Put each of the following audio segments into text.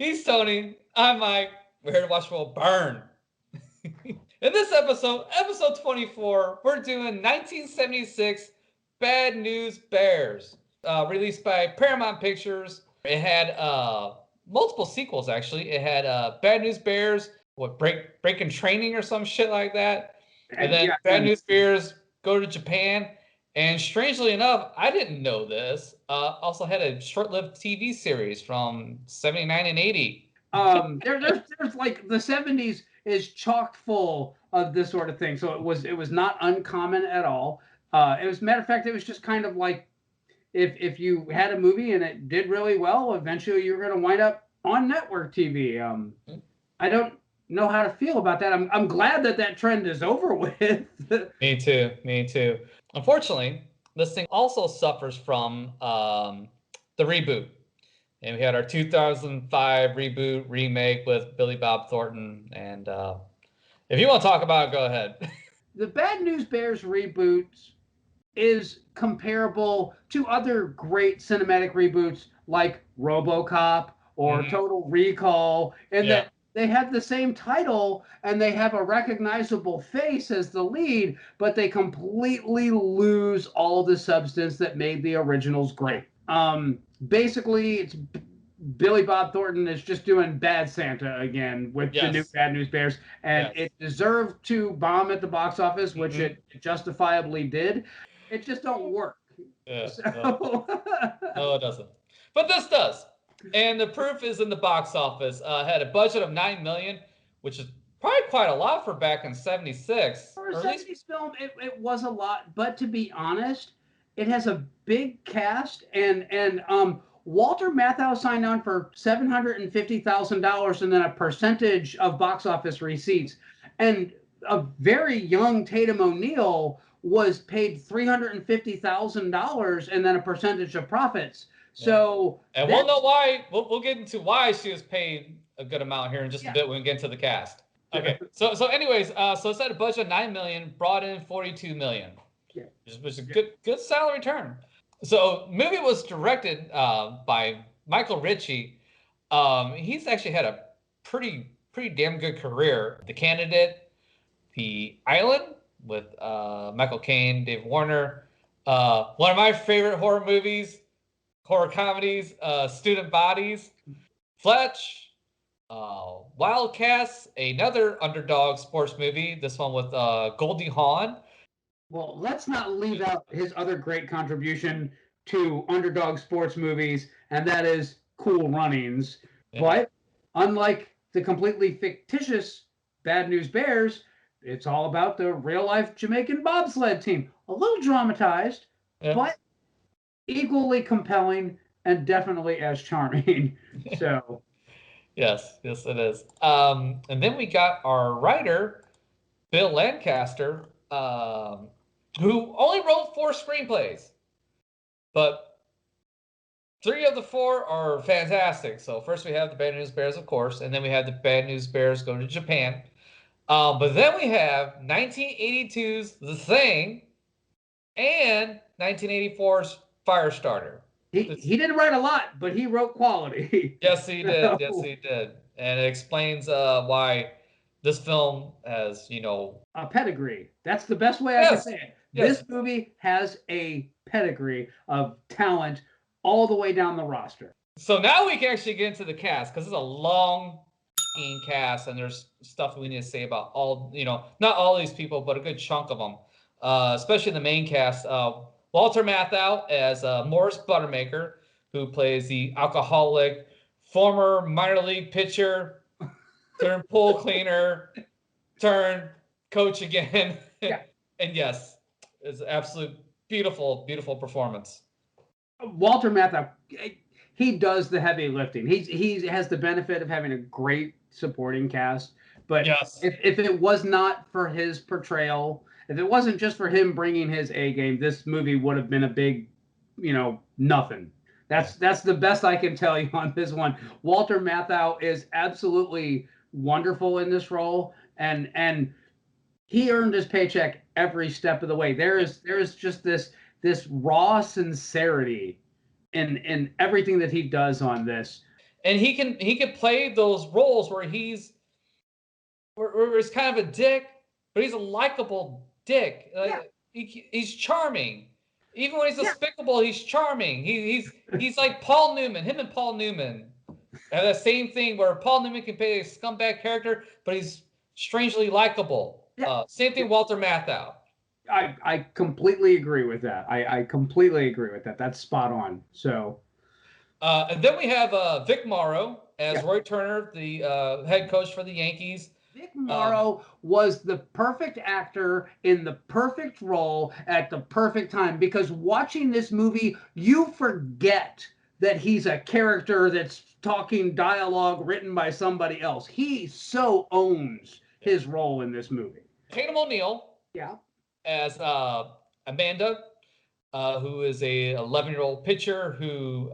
He's Tony. I'm Mike. We're here to watch the world burn. In this episode 24, we're doing 1976 Bad News Bears, released by Paramount Pictures. It had multiple sequels, actually. It had Bad News Bears, Breaking Training or some shit like that. And then Bad News Bears Go to Japan. And strangely enough, I didn't know this, also had a short-lived TV series from 79 and 80. There's like the 70s is chock full of this sort of thing. So it was not uncommon at all. It was, matter of fact, it was just kind of like if you had a movie and it did really well, eventually you're going to wind up on network TV. I don't know how to feel about that. I'm glad that trend is over with. Me too. Unfortunately, this thing also suffers from the reboot. And we had our 2005 reboot remake with Billy Bob Thornton. And if you want to talk about it, go ahead. The Bad News Bears reboot is comparable to other great cinematic reboots like RoboCop or Total Recall, in that they have the same title and they have a recognizable face as the lead, but they completely lose all the substance that made the originals great. Basically, it's Billy Bob Thornton is just doing Bad Santa again with the new Bad News Bears, and it deserved to bomb at the box office, which it justifiably did. It just don't work. Yeah, no, it doesn't. But this does. And the proof is in the box office. Had a budget of $9 million, which is probably quite a lot for back in '76. For a '70s film, it was a lot. But to be honest, it has a big cast, and Walter Matthau signed on for $750,000 and then a percentage of box office receipts, and a very young Tatum O'Neal was paid $350,000 and then a percentage of profits. So, and we'll know why. We'll get into why she was paid a good amount here in just a bit when we get into the cast. Okay. So anyways, so it's at a budget of $9 million, brought in $42 million. Yeah. Which was a good salary return. So, movie was directed by Michael Ritchie. He's actually had a pretty damn good career. The Candidate, The Island with Michael Caine, Dave Warner. One of my favorite horror comedies, Student Bodies, Fletch, Wildcats, another underdog sports movie. This one with Goldie Hawn. Well, let's not leave out his other great contribution to underdog sports movies, and that is Cool Runnings. Yeah. But unlike the completely fictitious Bad News Bears, it's all about the real-life Jamaican bobsled team. A little dramatized, but equally compelling and definitely as charming. So, yes, it is. And then we got our writer, Bill Lancaster, who only wrote 4 screenplays, but 3 of the 4 are fantastic. So first we have the Bad News Bears, of course, and then we have the Bad News Bears Go to Japan. But then we have 1982's The Thing and 1984's Firestarter. He didn't write a lot, but he wrote quality. Yes, he did. Yes, he did. And it explains why this film has, a pedigree. That's the best way I can say it. Yes. This movie has a pedigree of talent all the way down the roster. So now we can actually get into the cast, because it's a long cast, and there's stuff we need to say about all, not all these people, but a good chunk of them, especially the main cast. Walter Matthau as Morris Buttermaker, who plays the alcoholic former minor league pitcher turned pool cleaner turned coach again. Yeah. And yes, it's an absolute beautiful performance. Walter Matthau, he does the heavy lifting. He has the benefit of having a great supporting cast. But if it was not for his portrayal, if it wasn't just for him bringing his A game, this movie would have been a big, nothing. That's the best I can tell you on this one. Walter Matthau is absolutely wonderful in this role, and he earned his paycheck every step of the way. There is just this raw sincerity in everything that he does on this. and he can play those roles where he's kind of a dick, but he's a likable dick. He's charming. Even when he's despicable, he's charming. He's like Paul Newman. Him and Paul Newman have that same thing where Paul Newman can play a scumbag character, but he's strangely likable. Same thing, Walter Matthau. I completely agree with that. I completely agree with that. That's spot on. So, and then we have Vic Morrow as Roy Turner, the head coach for the Yankees. Vic Morrow was the perfect actor in the perfect role at the perfect time, because watching this movie, you forget that he's a character that's talking dialogue written by somebody else. He so owns his role in this movie. Tatum O'Neal. Yeah. As Amanda, who is a 11-year-old pitcher who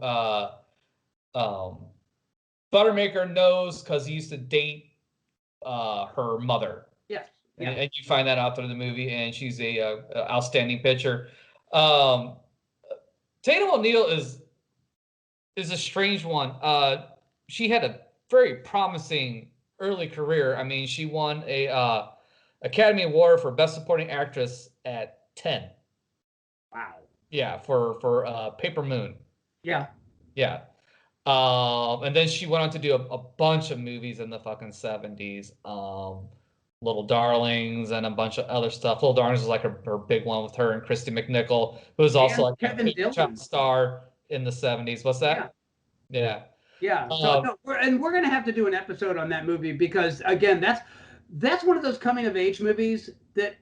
Buttermaker knows because he used to date her mother. Yes. And you find that out through the movie, and she's a outstanding pitcher. Tatum O'Neal is a strange one. She had a very promising early career. I mean, she won a Academy Award for Best Supporting Actress at 10. Wow. Yeah, for Paper Moon. Yeah. Yeah. And then she went on to do a bunch of movies in the fucking 70s. Little Darlings and a bunch of other stuff. Little Darlings was like her big one with her and Christy McNichol, who was also like Kevin Dillon star in the 70s. What's that? Yeah. So we're gonna have to do an episode on that movie, because again, that's one of those coming of age movies that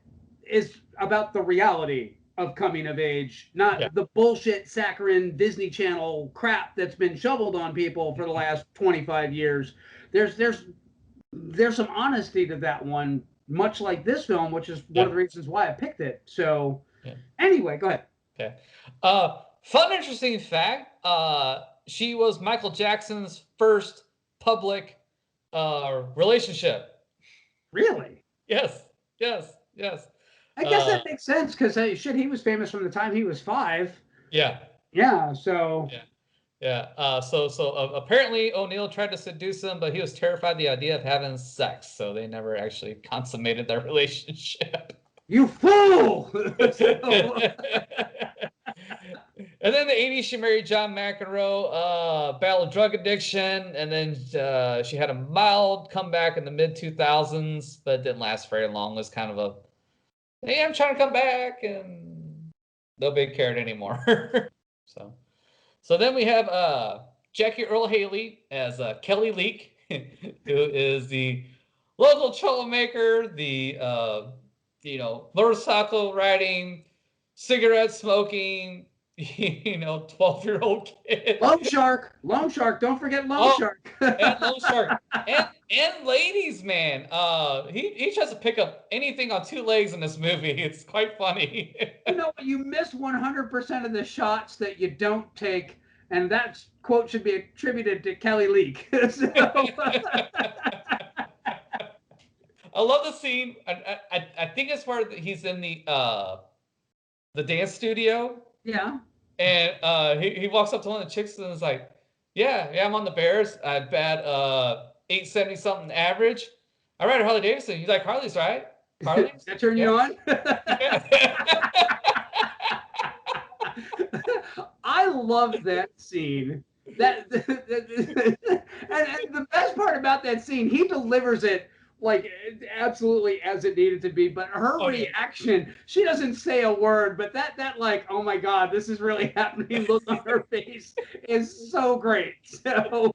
is about the reality of coming of age, not the bullshit saccharine Disney Channel crap that's been shoveled on people for the last 25 years. There's some honesty to that one, much like this film, which is one of the reasons why I picked it. So anyway, go ahead. Okay. Fun, interesting fact. She was Michael Jackson's first public relationship. Really? Yes. I guess that makes sense, because he was famous from the time he was 5. Yeah. So. So apparently O'Neal tried to seduce him, but he was terrified of the idea of having sex, so they never actually consummated their relationship. You fool! And then in the 80s, she married John McEnroe, battled drug addiction, and then she had a mild comeback in the mid-2000s, but it didn't last very long. It was kind of a, hey, I'm trying to come back, and nobody cared anymore. So then we have Jackie Earle Haley as Kelly Leak, who is the local troublemaker, the motorcycle riding, cigarette smoking, 12-year-old kid. Loan Shark. Don't forget Loan Shark. And Loan Shark. And ladies, man. He tries to pick up anything on 2 legs in this movie. It's quite funny. You miss 100% of the shots that you don't take, and that quote should be attributed to Kelly Leak. I love the scene. I think it's where he's in the dance studio. Yeah. And he walks up to one of the chicks and is like, yeah, I'm on the Bears. I bat 870 something average. I ride a Harley Davidson. He's like, Harley's, right? Harley's? That turn you on? I love that scene. And the best part about that scene, he delivers it like absolutely as it needed to be, but her reaction, she doesn't say a word, but that like, oh my God, this is really happening look on her face is so great. So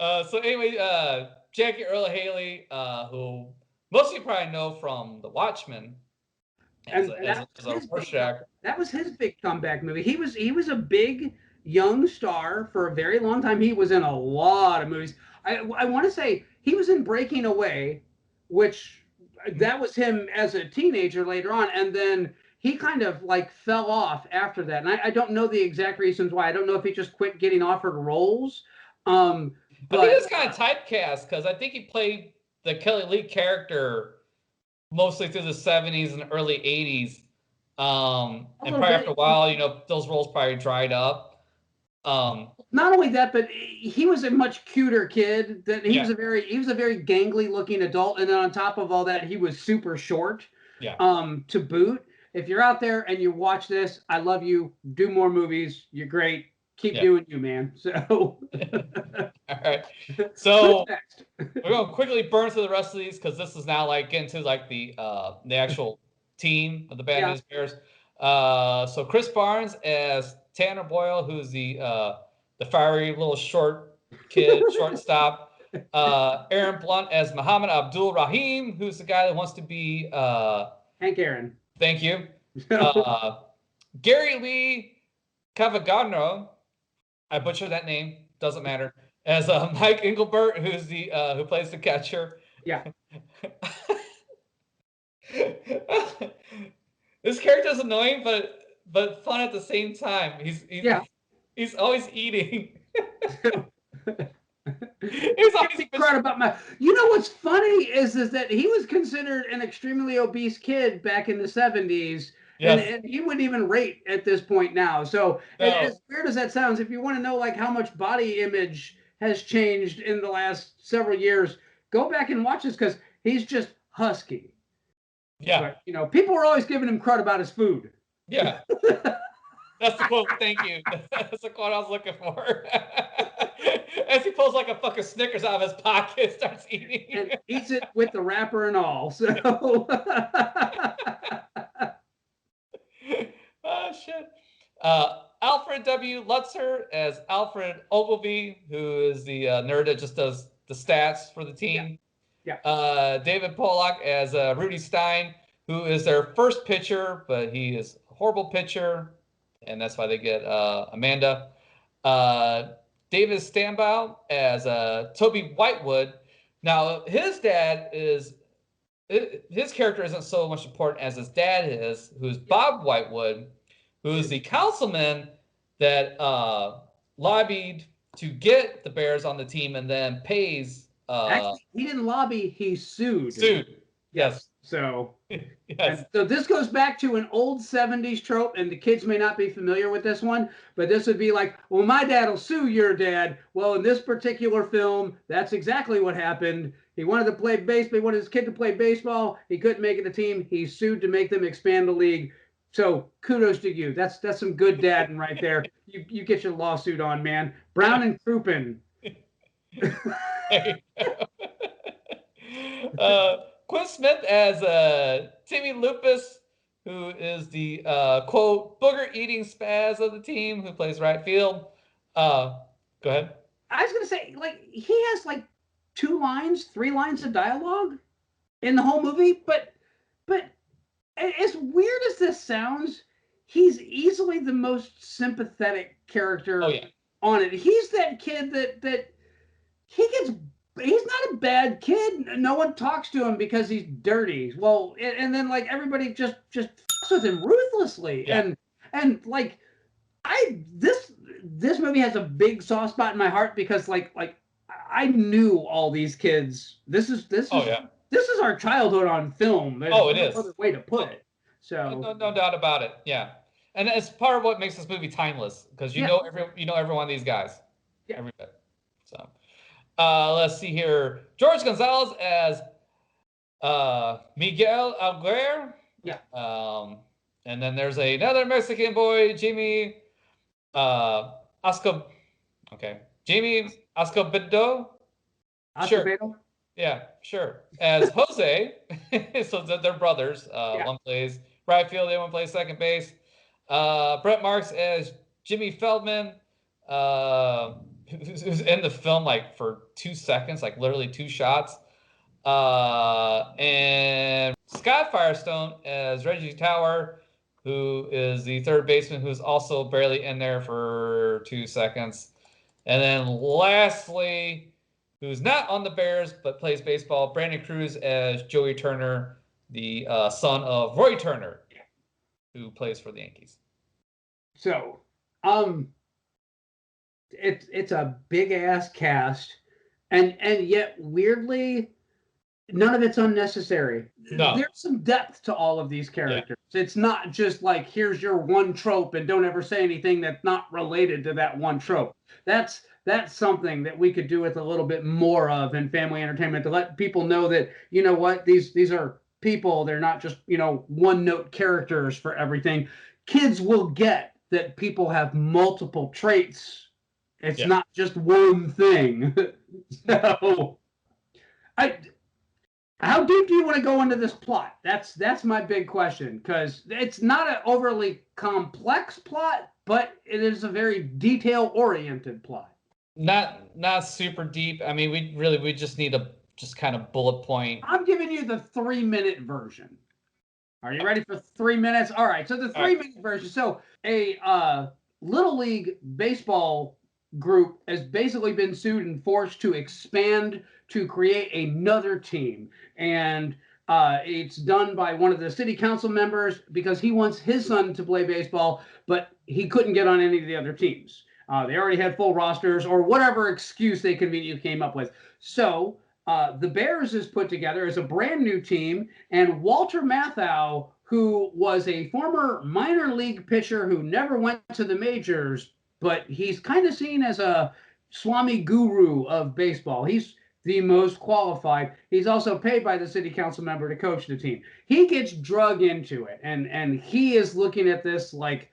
so anyway, Jackie Earle Haley, who most of you probably know from The Watchmen as a first actor. That was his big comeback movie. He was a big young star for a very long time. He was in a lot of movies. I want to say he was in Breaking Away, which that was him as a teenager later on, and then he kind of like fell off after that. And I don't know the exact reasons why. I don't know if he just quit getting offered roles. I think it's kind of typecast, because I think he played the Kelly Leak character mostly through the 70s and early 80s. And probably after a while, those roles probably dried up. Not only that, but he was a much cuter kid. That he was a very gangly looking adult, and then on top of all that, he was super short. Yeah. To boot. If you're out there and you watch this, I love you. Do more movies. You're great. Keep doing you, man. So. All right. So we're gonna quickly burn through the rest of these because this is now like getting to like the actual team of the Bad News Bears. So Chris Barnes as Tanner Boyle, who's the fiery little short kid, shortstop. Aaron Blunt as Muhammad Abdul Rahim, who's the guy that wants to be Hank Aaron. Thank you. Gary Lee Cavagnaro, I butchered that name, doesn't matter. As Mike Engelbert, who's the who plays the catcher. Yeah. This character's annoying, but fun at the same time. He's always eating. He's always proud about my. You know what's funny is that he was considered an extremely obese kid back in the 70s. Yes. And he wouldn't even rate at this point now. So as weird as that sounds, if you want to know like how much body image has changed in the last several years, go back and watch this because he's just husky. Yeah. But, people were always giving him crud about his food. Yeah. That's the quote. Thank you. That's the quote I was looking for. As he pulls like a fucking Snickers out of his pocket, starts eating. And eats it with the wrapper and all. So. Oh, shit. Alfred W. Lutzer as Alfred Ogilvy, who is the nerd that just does the stats for the team. Yeah. David Pollock as Rudy Stein, who is their first pitcher, but he is a horrible pitcher, and that's why they get Amanda. David Stambaugh as Toby Whitewood. Now, his character isn't so much important as his dad is, who's Bob Whitewood, who's the councilman that lobbied to get the Bears on the team and then pays. Actually, he didn't lobby, he sued. Yes. So, yes. So this goes back to an old 70s trope, and the kids may not be familiar with this one, but this would be like, well, my dad will sue your dad. Well, in this particular film, that's exactly what happened. He wanted to play baseball. He wanted his kid to play baseball. He couldn't make it a team. He sued to make them expand the league. So kudos to you. That's some good dadding right there. You get your lawsuit on, man. Brown and Crouppen. Quinn Smith as Timmy Lupus, who is the quote booger-eating spaz of the team, who plays right field. Go ahead. I was gonna say, like, he has like 3 lines of dialogue in the whole movie, but as weird as this sounds, he's easily the most sympathetic character on it. He's that kid that he's not a bad kid. No one talks to him because he's dirty. Well, and then like everybody just fucks with him ruthlessly. Yeah. And like this movie has a big soft spot in my heart because like I knew all these kids. This is our childhood on film. There's it is. No other way to put it. So no doubt about it. Yeah, and it's part of what makes this movie timeless because you know every one of these guys. Yeah. Every bit. So. Let's see here. George Gonzalez as Miguel Aguirre. Yeah. And then there's another Mexican boy, Jamie Escobedo. Sure. Yeah, sure. As Jose. So they're brothers. One plays right field, the other one plays second base. Brett Marks as Jimmy Feldman. Who's in the film like for 2 seconds, like literally 2 shots. And Scott Firestone as Reggie Tower, who is the third baseman, who's also barely in there for 2 seconds. And then lastly, who's not on the Bears but plays baseball, Brandon Cruz as Joey Turner, the son of Roy Turner, who plays for the Yankees. So, it's a big ass cast, and yet weirdly, none of it's unnecessary. No. There's some depth to all of these characters. Yeah. It's not just like, here's your one trope and don't ever say anything that's not related to that one trope. That's something that we could do with a little bit more of in family entertainment, to let people know that, you know what, these are people. They're not just, one note characters for everything. Kids will get that people have multiple traits. It's not just one thing. So how deep do you want to go into this plot? That's my big question, because it's not an overly complex plot, but it is a very detail-oriented plot. Not super deep. I mean, we just need a just kind of bullet point. I'm giving you the 3-minute version. Are you ready for 3 minutes? All right. So the 3-minute version. So a Little League baseball group has basically been sued and forced to expand to create another team. And it's done by one of the city council members because he wants his son to play baseball, but he couldn't get on any of the other teams. They already had full rosters or whatever excuse they conveniently came up with. So the Bears is put together as a brand new team, and Walter Matthau, who was a former minor league pitcher who never went to the majors, but he's kind of seen as a Swami guru of baseball. He's the most qualified. He's also paid by the city council member to coach the team. He gets drug into it, and he is looking at this like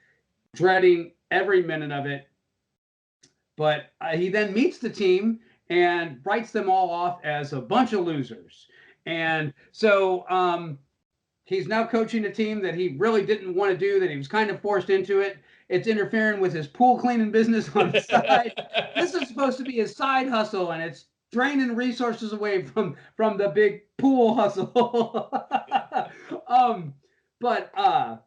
dreading every minute of it. But he then meets the team and writes them all off as a bunch of losers. And so he's now coaching a team that he really didn't want to do, that he was kind of forced into it. It's interfering with his pool cleaning business on the side. This is supposed to be his side hustle, and it's draining resources away from the big pool hustle. But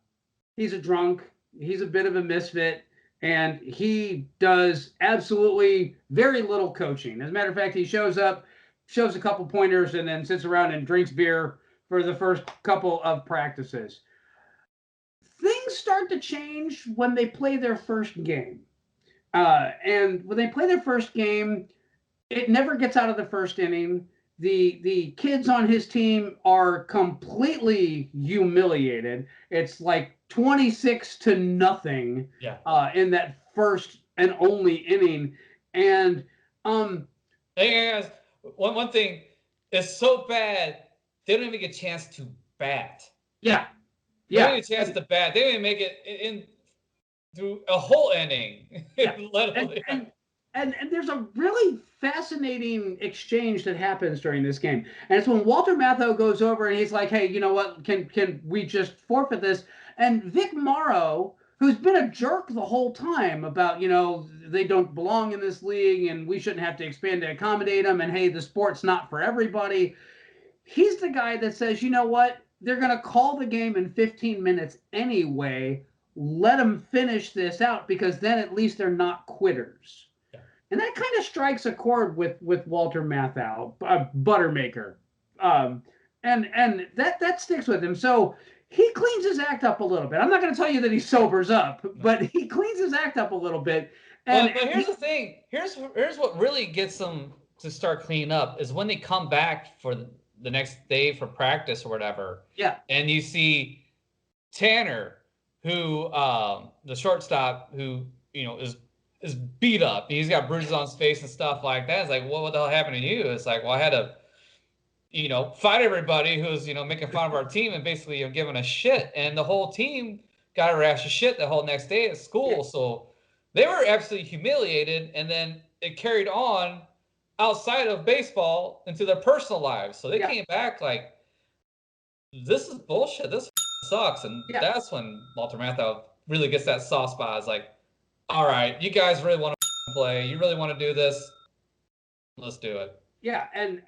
he's a drunk. He's a bit of a misfit. And he does absolutely very little coaching. As a matter of fact, he shows up, shows a couple pointers, and then sits around and drinks beer for the first couple of practices. Things start to change when they play their first game. And when they play their first game, it never gets out of the first inning. The kids on his team are completely humiliated. It's like 26-0 in that first and only inning. And hey guys, one thing is so bad they don't even get a chance to bat. Yeah. They don't get a chance to bat. They don't even make it in through a whole inning. Yeah. And there's a really fascinating exchange that happens during this game. And it's when Walter Matthau goes over and he's like, hey, you know what? Can we just forfeit this? And Vic Morrow, who's been a jerk the whole time about, they don't belong in this league and we shouldn't have to expand to accommodate them. And hey, the sport's not for everybody. He's the guy that says, you know what? They're going to call the game in 15 minutes anyway. Let them finish this out, because then at least they're not quitters. And that kind of strikes a chord with Walter Matthau, Buttermaker. And that sticks with him. So he cleans his act up a little bit. I'm not going to tell you that he sobers up, but he cleans his act up a little bit. But here's the thing. Here's what really gets them to start cleaning up is when they come back for the next day for practice or whatever. Yeah. And you see Tanner, who the shortstop, who is beat up. He's got bruises on his face and stuff like that. It's like, well, what the hell happened to you? It's like, well, I had to, fight everybody who's, making fun of our team and basically giving a shit. And the whole team got a rash of shit the whole next day at school. Yeah. So they were absolutely humiliated. And then it carried on outside of baseball into their personal lives. So they came back like, this is bullshit. This sucks. And that's when Walter Matthau really gets that soft spot. It's like, all right, you guys really want to play. You really want to do this. Let's do it. Yeah, and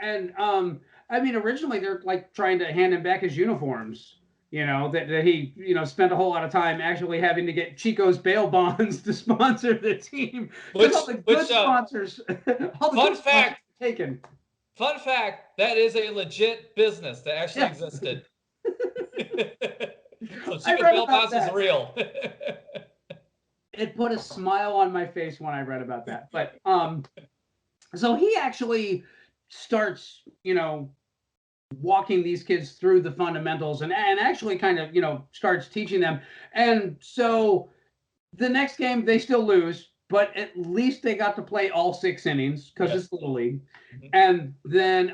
I mean, originally they're like trying to hand him back his uniforms. That he spent a whole lot of time actually having to get Chico's bail bonds to sponsor the team. All the good sponsors, all the good sponsors taken. Fun fact: that is a legit business that actually existed. So Chico's bail bonds is real. It put a smile on my face when I read about that. But so he actually starts, walking these kids through the fundamentals and actually kind of, starts teaching them. And so the next game they still lose, but at least they got to play all 6 innings because it's Little League. And then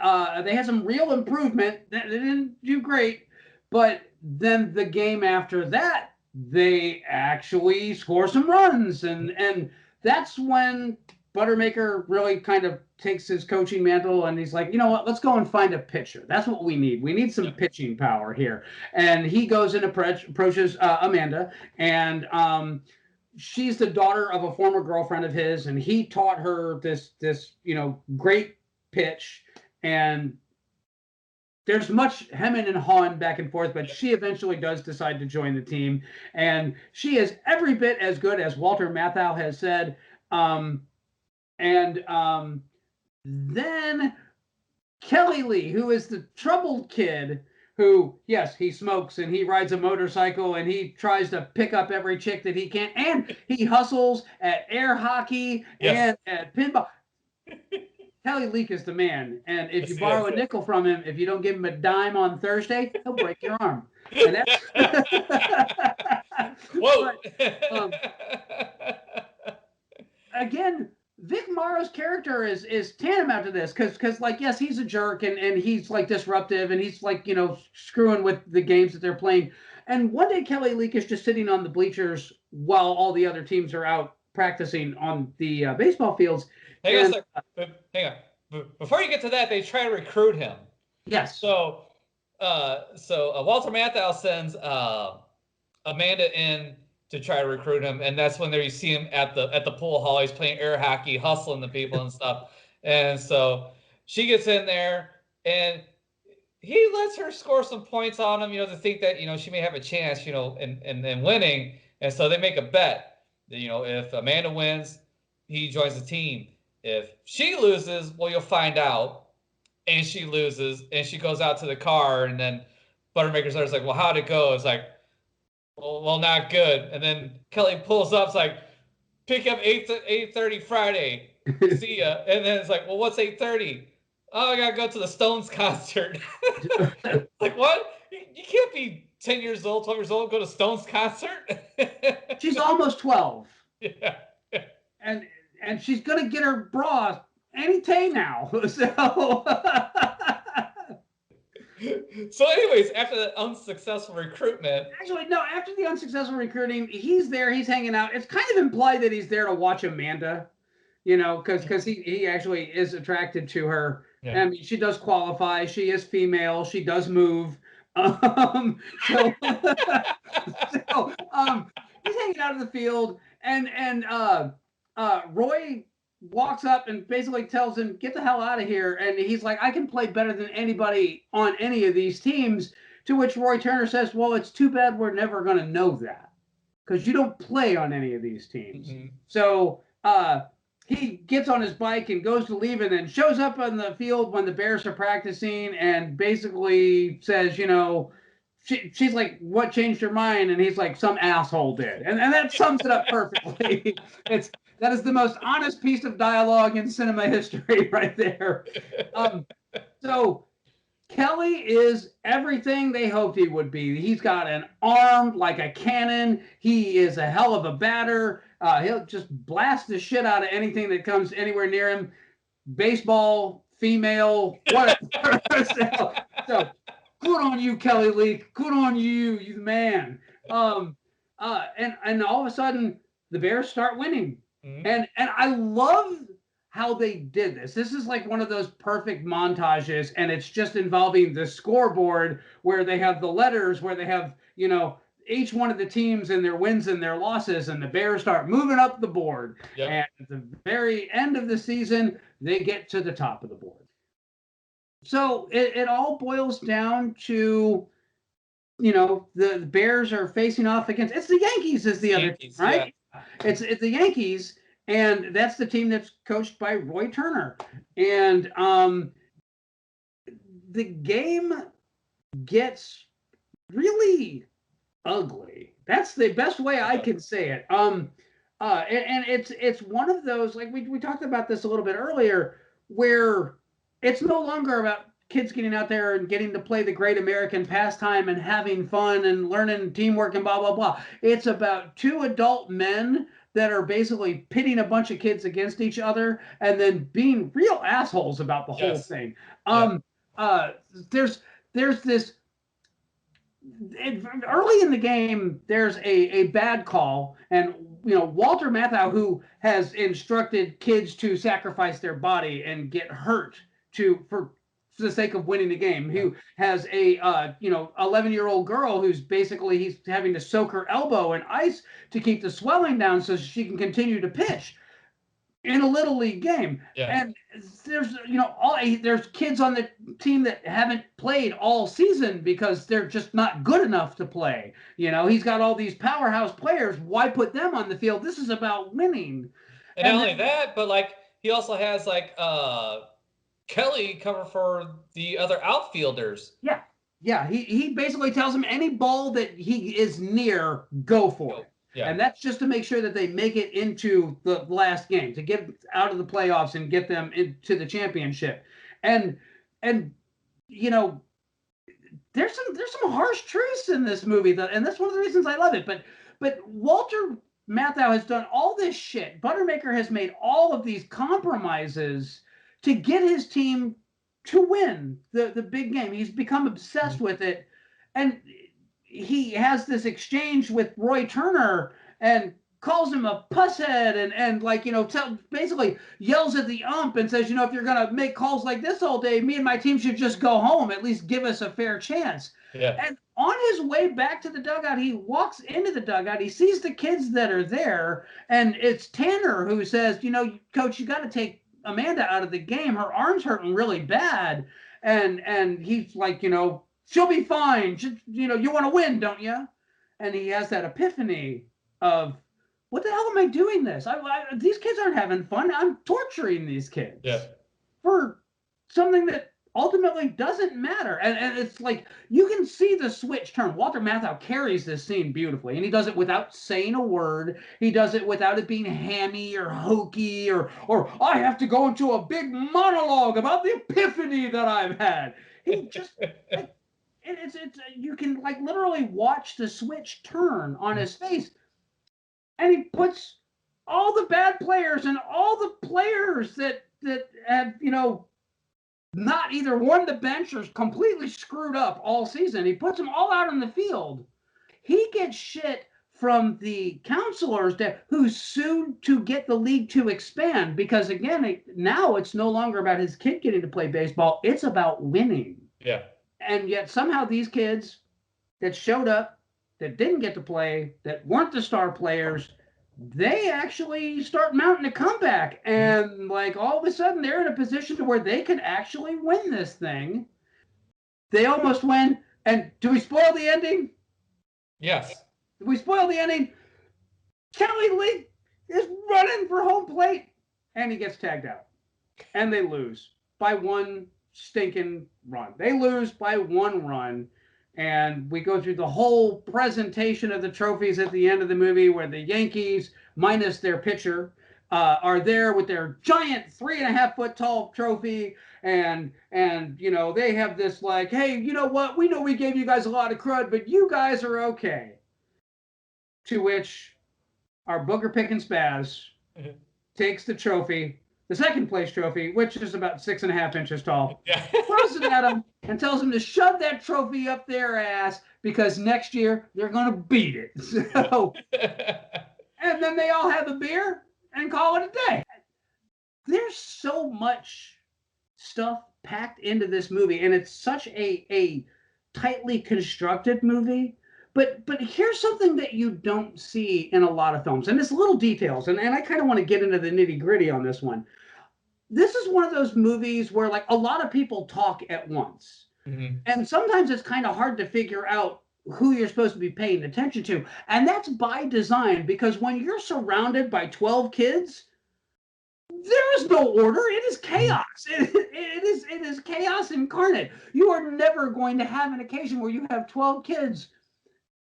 they had some real improvement. They didn't do great, but then the game after that, they actually score some runs. And that's when Buttermaker really kind of takes his coaching mantle and he's like, you know what, let's go and find a pitcher. That's what we need. We need some pitching power here. And he goes and approaches Amanda, and she's the daughter of a former girlfriend of his, and he taught her this great pitch. And there's much hemming and hawing back and forth, but she eventually does decide to join the team, and she is every bit as good as Walter Matthau has said. Then Kelly Lee, who is the troubled kid, who, yes, he smokes and he rides a motorcycle and he tries to pick up every chick that he can, and he hustles at air hockey and at pinball. Kelly Leak is the man, and if you borrow a nickel from him, if you don't give him a dime on Thursday, he'll break your arm. And that's Whoa! Again, Vic Morrow's character is tantamount to this because like, yes, he's a jerk and he's like disruptive and he's like, screwing with the games that they're playing. And one day Kelly Leak is just sitting on the bleachers while all the other teams are out practicing on the baseball fields. Hang on. Before you get to that, they try to recruit him. Yes. So Walter Matthau sends Amanda in to try to recruit him, and that's when you see him at the pool hall. He's playing air hockey, hustling the people and stuff. And so she gets in there, and he lets her score some points on him, to think that she may have a chance, in winning. And so they make a bet. If Amanda wins, he joins the team. If she loses, well, you'll find out. And she loses, and she goes out to the car, and then Buttermaker's like, well, how'd it go? It's like, well, not good. And then Kelly pulls up, it's like, pick up 8:30 Friday. See ya. And then it's like, well, what's 8:30? Oh, I gotta go to the Stones concert. Like, what? You can't be 10 years old, 12 years old, go to Stones concert? She's almost 12. Yeah. And she's gonna get her bra any day now. So anyways, after the unsuccessful recruitment... Actually, no, after the unsuccessful recruiting, he's there, he's hanging out. It's kind of implied that he's there to watch Amanda, because he actually is attracted to her. Yeah. I mean, she does qualify. She is female. She does move. He's hanging out in the field, and Roy walks up and basically tells him, get the hell out of here. And he's like, I can play better than anybody on any of these teams. To which Roy Turner says, well, it's too bad we're never going to know that because you don't play on any of these teams. Mm-hmm. So he gets on his bike and goes to leave, and then shows up on the field when the Bears are practicing and basically says, she's like, what changed your mind? And he's like, some asshole did. And that sums it up perfectly. That is the most honest piece of dialogue in cinema history right there. So Kelly is everything they hoped he would be. He's got an arm like a cannon. He is a hell of a batter. He'll just blast the shit out of anything that comes anywhere near him. Baseball, female, whatever. So good on you, Kelly Leak. Good on you, you man. And all of a sudden, the Bears start winning. Mm-hmm. And I love how they did this. This is like one of those perfect montages, and it's just involving the scoreboard where they have the letters, where they have, each one of the teams and their wins and their losses, and the Bears start moving up the board. Yep. And at the very end of the season, they get to the top of the board. So it all boils down to, the Bears are facing off against, it's the Yankees is the other team, right? Yeah. It's the Yankees, and that's the team that's coached by Roy Turner. And the game gets really ugly. That's the best way I can say it. And it's one of those, like we talked about this a little bit earlier, where it's no longer about kids getting out there and getting to play the great American pastime and having fun and learning teamwork and blah, blah, blah. It's about two adult men that are basically pitting a bunch of kids against each other and then being real assholes about the whole thing. There's this early in the game, there's a bad call, and Walter Matthau, who has instructed kids to sacrifice their body and get hurt for the sake of winning the game, who has a 11-year-old girl who's basically he's having to soak her elbow in ice to keep the swelling down so she can continue to pitch in a little league game. And there's there's kids on the team that haven't played all season because they're just not good enough to play. He's got all these powerhouse players. Why put them on the field? This is about winning. And not only that, but he also has Kelly cover for the other outfielders. Yeah. He basically tells him any ball that he is near, go for it. Yeah. And that's just to make sure that they make it into the last game, to get out of the playoffs and get them into the championship. And there's some harsh truths in this movie, and that's one of the reasons I love it. But Walter Matthau has done all this shit. Buttermaker has made all of these compromises to get his team to win the big game. He's become obsessed with it. And he has this exchange with Roy Turner and calls him a pusshead and basically yells at the ump and says, if you're going to make calls like this all day, me and my team should just go home, at least give us a fair chance. Yeah. And on his way back to the dugout, he walks into the dugout. He sees the kids that are there, and it's Tanner who says, Coach, you got to take Amanda out of the game. Her arm's hurting really bad. And he's like, she'll be fine. You want to win, don't you? And he has that epiphany of, what the hell am I doing this? These kids aren't having fun. I'm torturing these kids for something that ultimately doesn't matter. And it's like, you can see the switch turn. Walter Matthau carries this scene beautifully, and he does it without saying a word. He does it without it being hammy or hokey or I have to go into a big monologue about the epiphany that I've had. He just... It's you can literally watch the switch turn on his face, and he puts all the bad players and all the players that have not either won the bench or completely screwed up all season. He puts them all out on the field. He gets shit from the counselors who sued to get the league to expand because again, now it's no longer about his kid getting to play baseball. It's about winning. Yeah. And yet somehow these kids that showed up, that didn't get to play, that weren't the star players, they actually start mounting a comeback. And all of a sudden they're in a position to where they could actually win this thing. They almost win. And do we spoil the ending? Yes. If we spoil the ending, Kelly Lee is running for home plate and he gets tagged out. And they lose by one stinking run. They lose by one run, and we go through the whole presentation of the trophies at the end of the movie where the Yankees, minus their pitcher, are there with their giant 3.5 foot tall trophy, and they have this hey, you know what? We know we gave you guys a lot of crud, but you guys are okay. To which our booger picking spaz takes the trophy, the second place trophy, which is about 6.5 inches tall, throws it at him and tells him to shove that trophy up their ass because next year they're going to beat it. So, and then they all have a beer and call it a day. There's so much stuff packed into this movie, and it's such a tightly constructed movie. But here's something that you don't see in a lot of films, and it's little details, and I kind of want to get into the nitty-gritty on this one. This is one of those movies where a lot of people talk at once. Mm-hmm. And sometimes it's kind of hard to figure out who you're supposed to be paying attention to. And that's by design, because when you're surrounded by 12 kids, there is no order. It is chaos. It is chaos incarnate. You are never going to have an occasion where you have 12 kids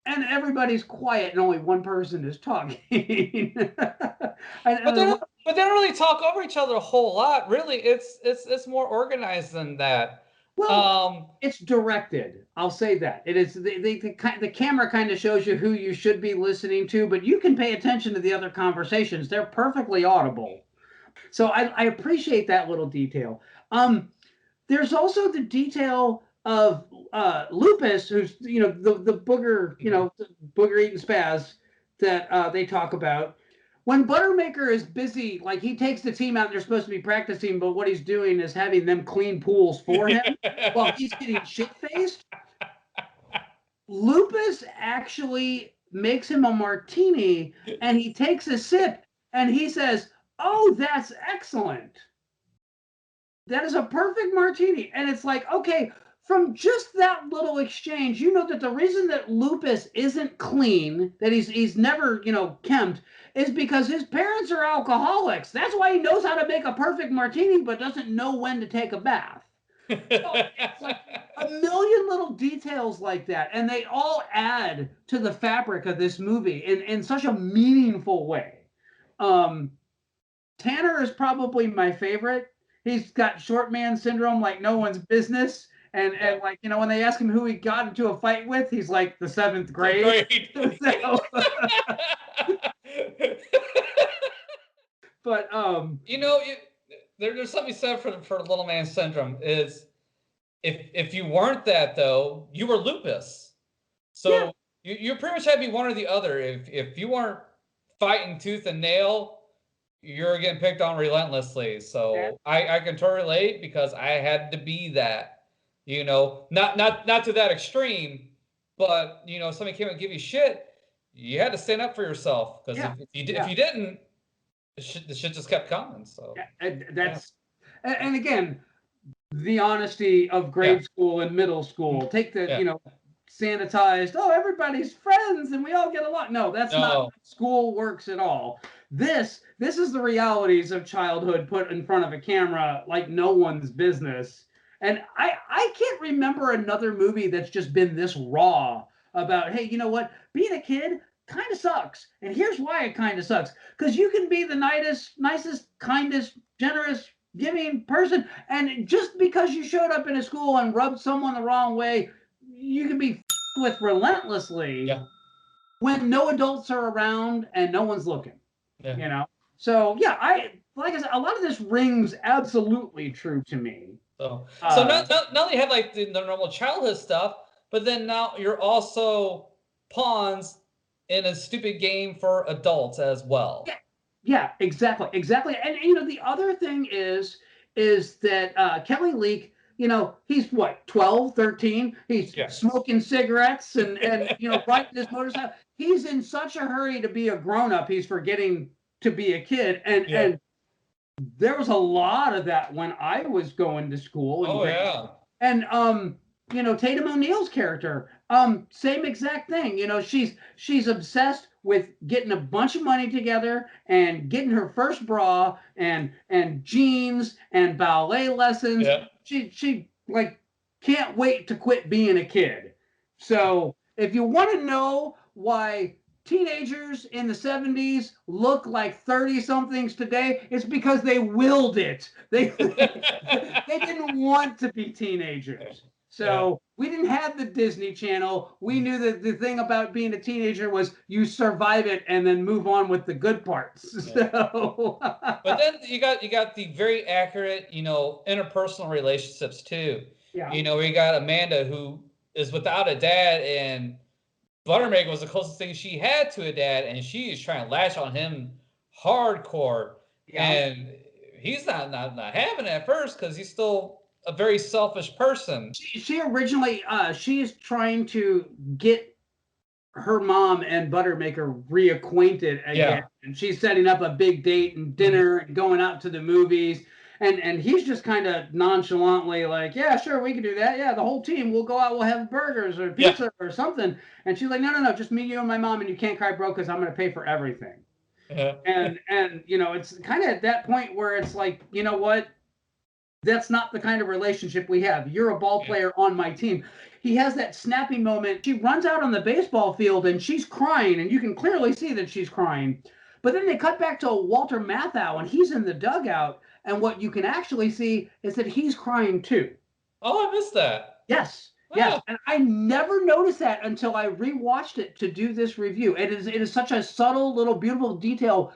and everybody's quiet and only one person is talking. But they don't really talk over each other a whole lot. Really, it's more organized than that. Well, it's directed. I'll say that. It is the camera kind of shows you who you should be listening to, but you can pay attention to the other conversations. They're perfectly audible. So I appreciate that little detail. There's also the detail of Lupus, who's the booger, the booger eating spaz that they talk about. When Buttermaker is busy, like he takes the team out, they're supposed to be practicing, but what he's doing is having them clean pools for him while he's getting shit faced. Lupus actually makes him a martini, and he takes a sip, and he says, "Oh, that's excellent. That is a perfect martini." And it's like, okay, from just that little exchange, you know that the reason that Lupus isn't clean, that he's never, kempt, is because his parents are alcoholics. That's why he knows how to make a perfect martini, but doesn't know when to take a bath. So it's like a million little details like that, and they all add to the fabric of this movie in such a meaningful way. Tanner is probably my favorite. He's got short man syndrome like no one's business. And like, when they ask him who he got into a fight with, he's like the seventh grade. So, but there's something said for little man syndrome is if you weren't that though, you were Lupus. So you pretty much had to be one or the other. If you weren't fighting tooth and nail, you're getting picked on relentlessly. So I can totally relate because I had to be that. Not to that extreme, but somebody came and give you shit, you had to stand up for yourself because if you didn't, the shit just kept coming. So and again, the honesty of grade school and middle school. Take the sanitized. Oh, everybody's friends and we all get along. No, that's not how school works at all. This is the realities of childhood put in front of a camera like no one's business. And I can't remember another movie that's just been this raw about, hey, you know what? Being a kid kind of sucks. And here's why it kind of sucks. Because you can be the nicest, kindest, generous, giving person. And just because you showed up in a school and rubbed someone the wrong way, you can be with relentlessly when no adults are around and no one's looking. So like I said, a lot of this rings absolutely true to me. So not only have like the normal childhood stuff, but then now you're also pawns in a stupid game for adults as well. Yeah, exactly. And the other thing is that Kelly Leak, he's what, 12, 13? He's smoking cigarettes and riding his motorcycle. He's in such a hurry to be a grown-up, he's forgetting to be a kid. And there was a lot of that when I was going to school. And Tatum O'Neal's character, same exact thing. She's obsessed with getting a bunch of money together and getting her first bra and jeans and ballet lessons. She like can't wait to quit being a kid. So if you want to know why teenagers in the 70s look like 30-somethings today, it's because they willed it. They didn't want to be teenagers. So we didn't have the Disney Channel. We knew that the thing about being a teenager was you survive it and then move on with the good parts. So but then you got the very accurate, interpersonal relationships too. We got Amanda who is without a dad, and Buttermaker was the closest thing she had to a dad, and she is trying to latch on him hardcore. And he's not having it at first because he's still a very selfish person. She originally, she is trying to get her mom and Buttermaker reacquainted again. And she's setting up a big date and dinner and going out to the movies. And he's just kind of nonchalantly like, yeah, sure, we can do that. Yeah, the whole team, we'll go out, we'll have burgers or pizza or something. And she's like, no, just me, you, and my mom, and you can't cry broke because I'm going to pay for everything. And it's kind of at that point where it's like, you know what? That's not the kind of relationship we have. You're a ball player on my team. He has that snappy moment. She runs out on the baseball field and she's crying, and you can clearly see that she's crying. But then they cut back to Walter Matthau, and he's in the dugout, and what you can actually see is that he's crying too. Oh, I missed that. Yes, yes, and I never noticed that until I rewatched it to do this review. It is such a subtle little beautiful detail,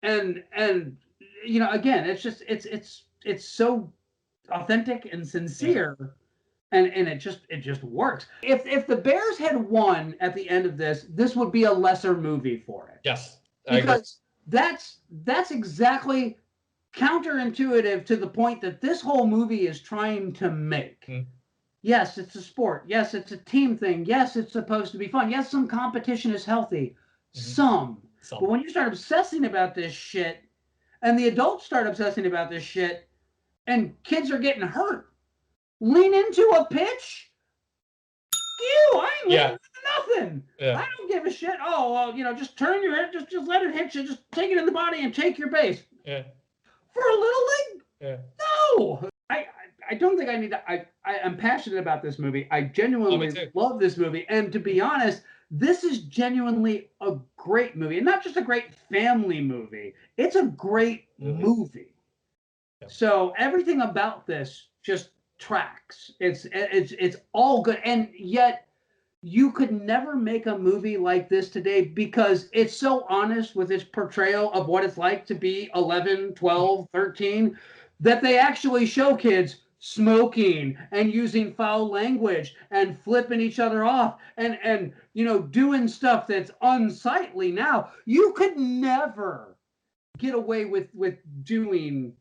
and again, it's so authentic and sincere, and it just works. If the Bears had won at the end of this would be a lesser movie for it. Yes, I agree. Because that's exactly counterintuitive to the point that this whole movie is trying to make. Yes, it's a sport. Yes, it's a team thing. Yes, it's supposed to be fun. Yes, some competition is healthy. Some. But when you start obsessing about this shit, and the adults start obsessing about this shit, and kids are getting hurt, lean into a pitch. You, I ain't leaning into nothing. I don't give a shit. Oh, well, just turn your head, just let it hit you, just take it in the body and take your base. Yeah. For a little league? No. I don't think I need to. I'm passionate about this movie. I genuinely love this movie. And to be honest, this is genuinely a great movie. And not just a great family movie. It's a great movie. So everything about this just tracks. It's all good. And yet you could never make a movie like this today because it's so honest with its portrayal of what it's like to be 11, 12, 13, that they actually show kids smoking and using foul language and flipping each other off and doing stuff that's unsightly. Now, you could never get away with doing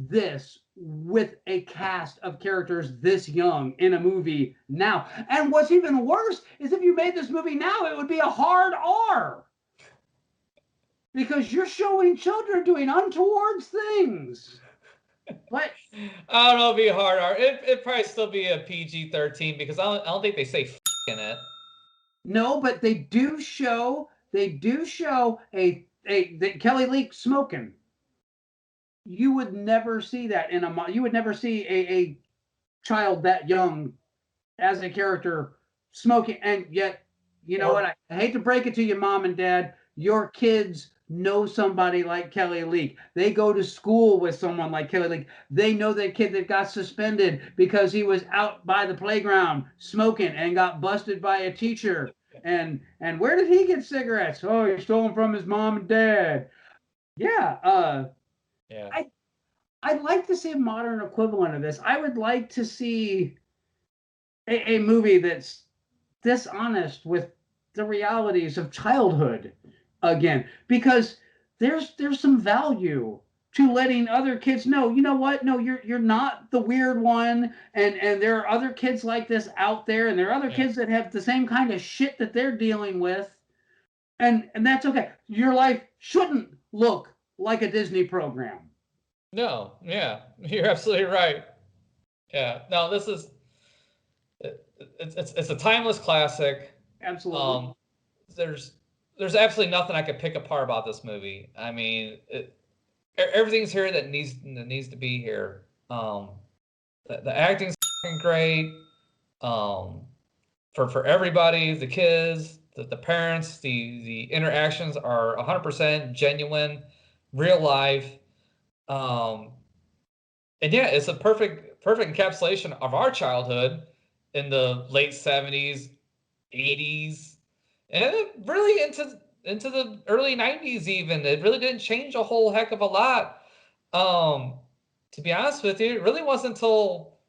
this with a cast of characters this young in a movie now. And what's even worse is if you made this movie now, it would be a hard R. Because you're showing children doing untoward things. But I don't know, it'd be a hard R. It'd probably still be a PG-13 because I don't think they say in it. No, but they do show a Kelly Leak smoking. You would never see that you would never see a child that young as a character smoking. And yet, you know what? I hate to break it to you, mom and dad, your kids know somebody like Kelly Leak. They go to school with someone like Kelly Leak. They know that kid that got suspended because he was out by the playground smoking and got busted by a teacher. And where did he get cigarettes? Oh, he stole them from his mom and dad. Yeah. I'd like to see a modern equivalent of this. I would like to see a movie that's this honest with the realities of childhood again, because there's some value to letting other kids know, you know what? No, you're not the weird one, and there are other kids like this out there, and there are other kids that have the same kind of shit that they're dealing with, and that's okay. Your life shouldn't look like a Disney program. No, yeah, you're absolutely right. Yeah, no, this is it's a timeless classic. Absolutely. There's absolutely nothing I could pick apart about this movie. I mean, everything's here that needs to be here. The acting's great. For everybody, the kids, the parents, the interactions are 100% genuine, real life. And yeah, it's a perfect encapsulation of our childhood in the late 70s, 80s, and really into the early 90s even. It really didn't change a whole heck of a lot. To be honest with you, it really wasn't until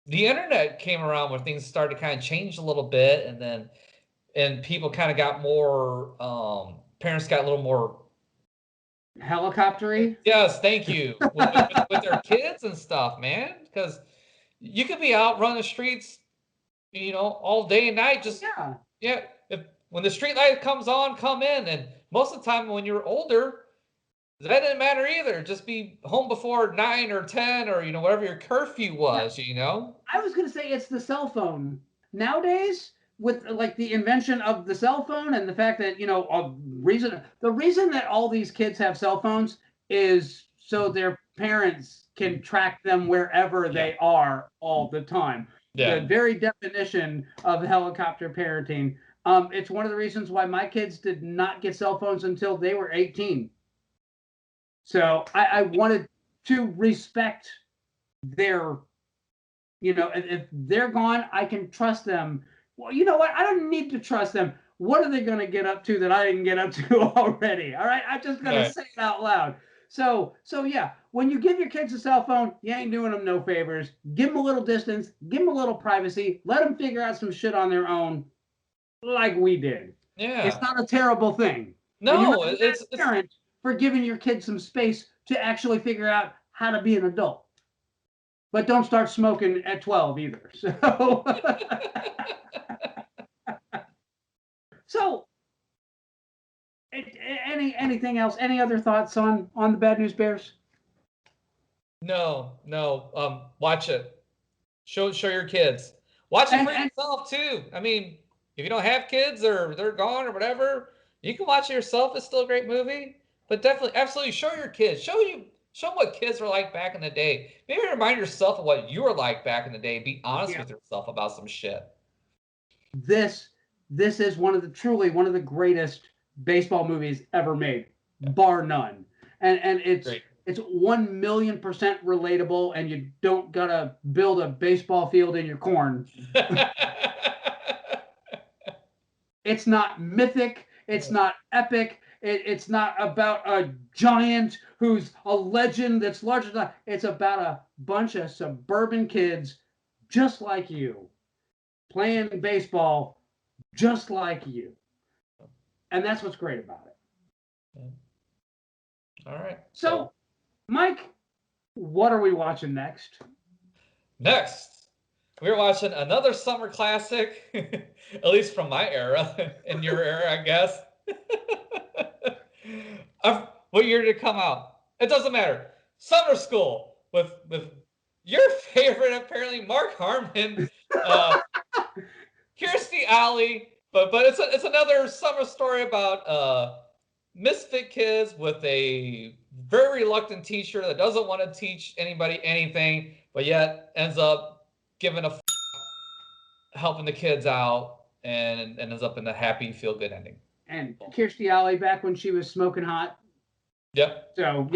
the internet came around where things started to kind of change a little bit, and people kind of got more parents got a little more helicoptery. Yes, thank you. With their kids and stuff, man. Because you could be out running the streets, all day and night. Just when the street light comes on, come in. And most of the time, when you're older, that didn't matter either. Just be home before 9 or 10 or whatever your curfew was. I was gonna say it's the cell phone nowadays. With like the invention of the cell phone and the fact that the reason that all these kids have cell phones is so their parents can track them wherever they are all the time. The very definition of helicopter parenting. It's one of the reasons why my kids did not get cell phones until they were 18. So I wanted to respect their You know, if they're gone, I can trust them. Well, you know what? I don't need to trust them. What are they going to get up to that I didn't get up to already? All right, I'm just going to say it out loud. So yeah, when you give your kids a cell phone, you ain't doing them no favors. Give them a little distance, give them a little privacy, let them figure out some shit on their own, like we did. Yeah. It's not a terrible thing. No, and you're not a parent for giving your kids some space to actually figure out how to be an adult. But don't start smoking at 12 either. So, anything else? Any other thoughts on the Bad News Bears? No. Watch it. Show your kids. Watch it for yourself too. I mean, if you don't have kids or they're gone or whatever, you can watch it yourself. It's still a great movie. But definitely, absolutely, show your kids. Show them what kids were like back in the day. Maybe remind yourself of what you were like back in the day. Be honest with yourself about some shit. This is truly one of the greatest baseball movies ever made, bar none. And it's great. It's 1,000,000% relatable, and you don't gotta build a baseball field in your corn. It's not mythic. It's not epic. It's not about a giant who's a legend that's larger than. It's about a bunch of suburban kids just like you playing baseball just like you. And that's what's great about it. All right. So, Mike, what are we watching next? Next, we're watching another summer classic, at least from my era, in your era, I guess. What year did it come out? It doesn't matter. Summer School with your favorite, apparently, Mark Harmon, Kirstie Alley, but it's another summer story about misfit kids with a very reluctant teacher that doesn't want to teach anybody anything, but yet ends up giving a helping the kids out and ends up in a happy, feel-good ending. And Kirstie Alley back when she was smoking hot. Yep. So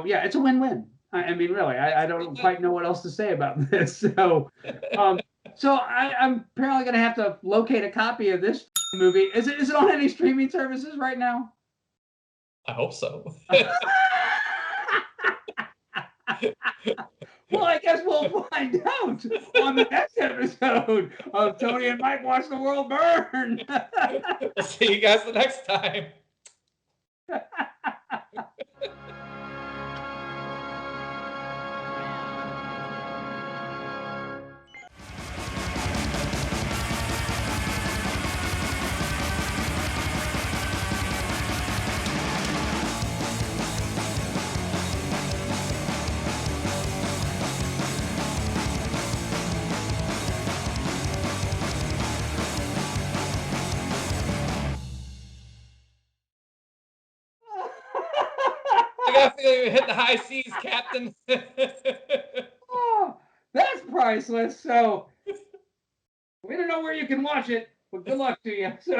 yeah, it's a win-win. I mean, really, I don't quite know what else to say about this. So, so I'm apparently going to have to locate a copy of this movie. Is it on any streaming services right now? I hope so. Well, I guess we'll find out on the next episode of Tony and Mike Watch the World Burn. We'll see you guys the next time. I got a feeling we hit the high seas, Captain. Oh, that's priceless. So we don't know where you can watch it, but good luck to you. So.